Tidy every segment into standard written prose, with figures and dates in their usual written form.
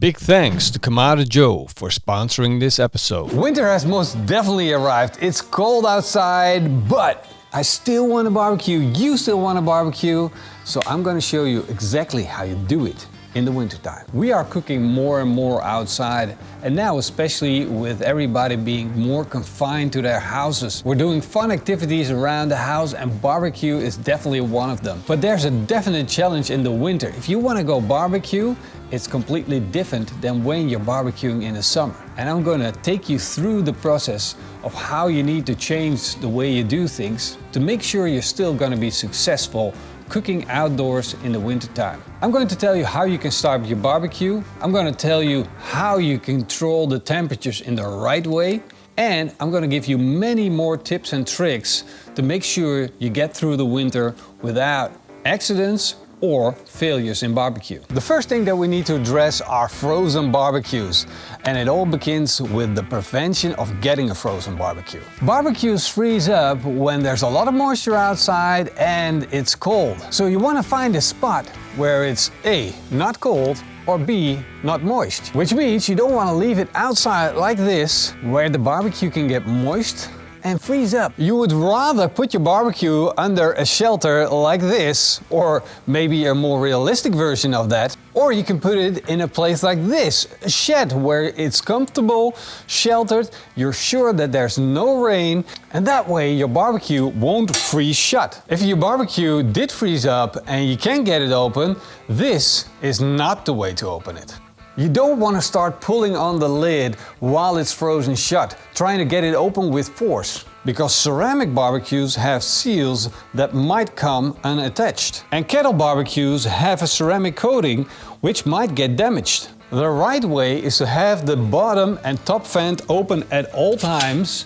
Big thanks to Kettlejoe for sponsoring this episode. Winter has most definitely arrived. It's cold outside, but I still want to barbecue. You still want to barbecue. So I'm going to show you exactly how you do it in the wintertime. We are cooking more and more outside, and now especially with everybody being more confined to their houses, we're doing fun activities around the house, and barbecue is definitely one of them. But there's a definite challenge in the winter. If you want to go barbecue, it's completely different than when you're barbecuing in the summer. And I'm going to take you through the process of how you need to change the way you do things to make sure you're still going to be successful cooking outdoors in the wintertime. I'm going to tell you how you can start your barbecue. I'm going to tell you how you control the temperatures in the right way. And I'm going to give you many more tips and tricks to make sure you get through the winter without accidents or failures in barbecue. The first thing that we need to address are frozen barbecues. And it all begins with the prevention of getting a frozen barbecue. Barbecues freeze up when there's a lot of moisture outside and it's cold. So you want to find a spot where it's A, not cold, or B, not moist. Which means you don't want to leave it outside like this, where the barbecue can get moist and freeze up. You would rather put your barbecue under a shelter like this, or maybe a more realistic version of that, or you can put it in a place like this, a shed where it's comfortable, sheltered, you're sure that there's no rain, and that way your barbecue won't freeze shut. If your barbecue did freeze up and you can't get it open, this is not the way to open it. You don't want to start pulling on the lid while it's frozen shut, trying to get it open with force, because ceramic barbecues have seals that might come unattached. And kettle barbecues have a ceramic coating which might get damaged. The right way is to have the bottom and top vent open at all times.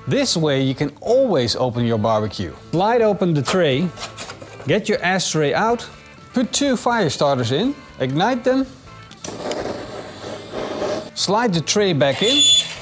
This way you can always open your barbecue. Slide open the tray, get your ashtray out, put 2 fire starters in, ignite them, slide the tray back in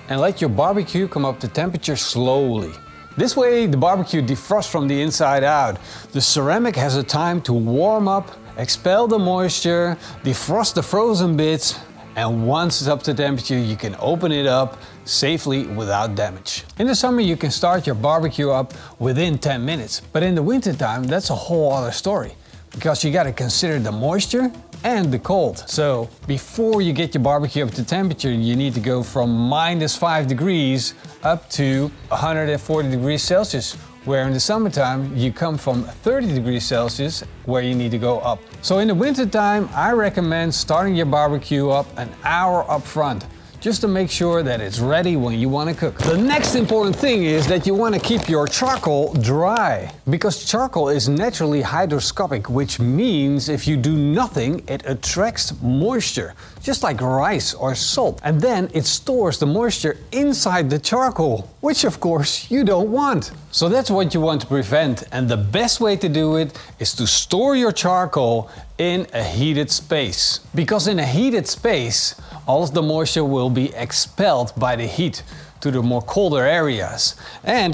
and let your barbecue come up to temperature slowly. This way the barbecue defrosts from the inside out. The ceramic has a time to warm up, expel the moisture, defrost the frozen bits, and once it's up to temperature you can open it up safely without damage. In the summer you can start your barbecue up within 10 minutes, but in the wintertime that's a whole other story, because you got to consider the moisture and the cold. So before you get your barbecue up to temperature, you need to go from -5 degrees up to 140 degrees Celsius, where in the summertime you come from 30 degrees Celsius where you need to go up. So in the wintertime, I recommend starting your barbecue up an hour up front, just to make sure that it's ready when you want to cook. The next important thing is that you want to keep your charcoal dry, because charcoal is naturally hygroscopic, which means if you do nothing, it attracts moisture, just like rice or salt, and then it stores the moisture inside the charcoal, which of course you don't want. So that's what you want to prevent, and the best way to do it is to store your charcoal in a heated space. Because in a heated space, all of the moisture will be expelled by the heat to the more colder areas, and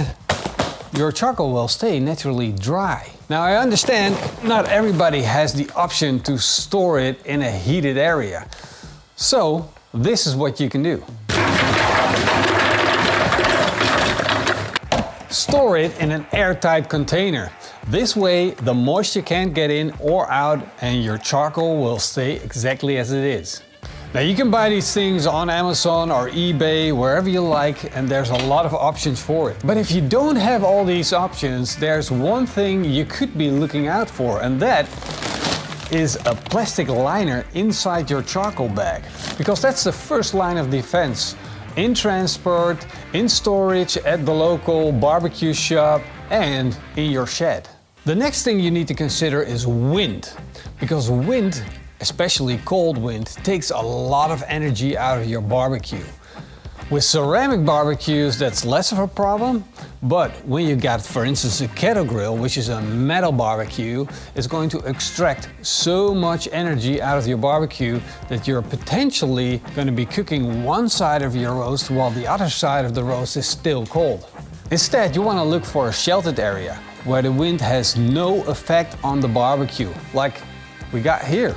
your charcoal will stay naturally dry. Now I understand not everybody has the option to store it in a heated area. So this is what you can do. Store it in an airtight container. This way the moisture can't get in or out and your charcoal will stay exactly as it is. Now you can buy these things on Amazon or eBay, wherever you like, and there's a lot of options for it. But if you don't have all these options, there's one thing you could be looking out for, and that is a plastic liner inside your charcoal bag. Because that's the first line of defense. In transport, in storage at the local barbecue shop, and in your shed. The next thing you need to consider is wind, because wind, especially cold wind, takes a lot of energy out of your barbecue. With ceramic barbecues that's less of a problem, but when you got, for instance, a kettlegrill, which is a metal barbecue, it's going to extract so much energy out of your barbecue that you're potentially going to be cooking one side of your roast while the other side of the roast is still cold. Instead, you want to look for a sheltered area where the wind has no effect on the barbecue, like we got here.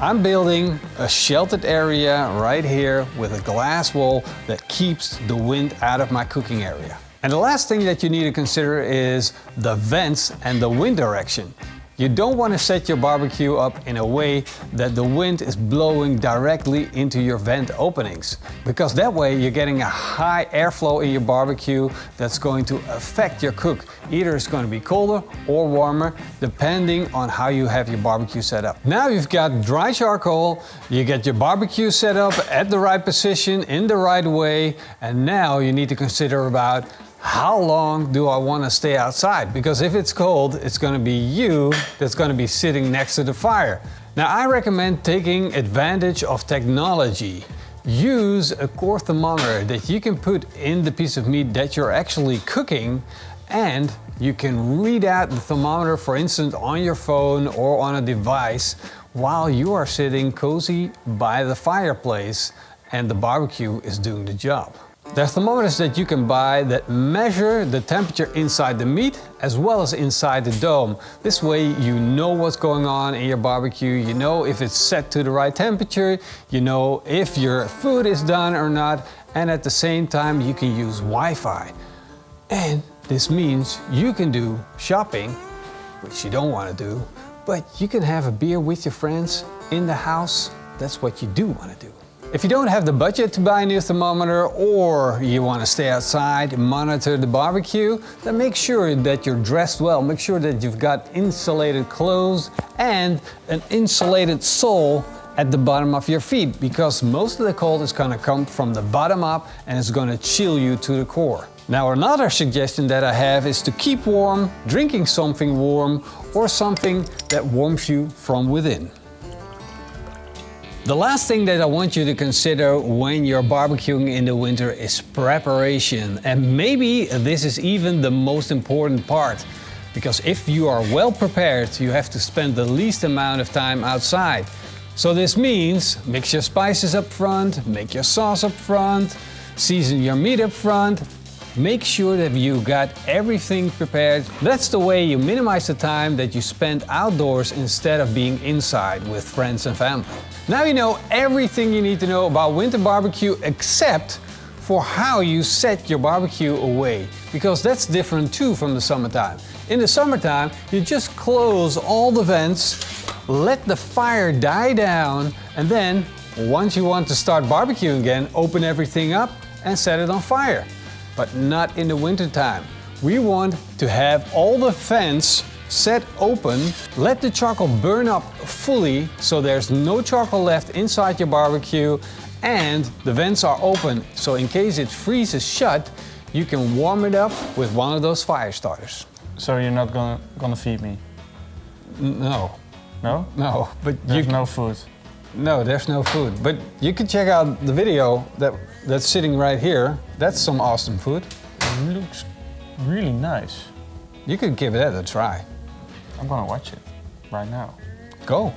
I'm building a sheltered area right here with a glass wall that keeps the wind out of my cooking area. And the last thing that you need to consider is the vents and the wind direction. You don't want to set your barbecue up in a way that the wind is blowing directly into your vent openings, because that way you're getting a high airflow in your barbecue that's going to affect your cook. Either it's going to be colder or warmer depending on how you have your barbecue set up. Now you've got dry charcoal, you get your barbecue set up at the right position in the right way, and now you need to consider about how long do I want to stay outside? Because if it's cold, it's going to be you that's going to be sitting next to the fire. Now I recommend taking advantage of technology. Use a core thermometer that you can put in the piece of meat that you're actually cooking, and you can read out the thermometer, for instance, on your phone or on a device while you are sitting cozy by the fireplace and the barbecue is doing the job. There are thermometers that you can buy that measure the temperature inside the meat as well as inside the dome. This way you know what's going on in your barbecue, you know if it's set to the right temperature, you know if your food is done or not, and at the same time you can use Wi-Fi. And this means you can do shopping, which you don't want to do, but you can have a beer with your friends in the house. That's what you do want to do. If you don't have the budget to buy a new thermometer, or you want to stay outside and monitor the barbecue, then make sure that you're dressed well. Make sure that you've got insulated clothes and an insulated sole at the bottom of your feet, because most of the cold is going to come from the bottom up and it's going to chill you to the core. Now another suggestion that I have is to keep warm, drinking something warm or something that warms you from within. The last thing that I want you to consider when you're barbecuing in the winter is preparation. And maybe this is even the most important part, because if you are well prepared, you have to spend the least amount of time outside. So this means mix your spices up front, make your sauce up front, season your meat up front. Make sure that you got everything prepared. That's the way you minimize the time that you spend outdoors instead of being inside with friends and family. Now you know everything you need to know about winter barbecue, except for how you set your barbecue away, because that's different too from the summertime. In the summertime, you just close all the vents, let the fire die down, and then once you want to start barbecuing again, open everything up and set it on fire. But not in the winter time. We want to have all the vents set open, let the charcoal burn up fully so there's no charcoal left inside your barbecue, and the vents are open so in case it freezes shut, you can warm it up with one of those fire starters. So you're not gonna feed me? No. No? No, but there's no food. No, there's no food. But you can check out the video that's sitting right here. That's some awesome food. It looks really nice. You could give that a try. I'm gonna watch it right now. Go.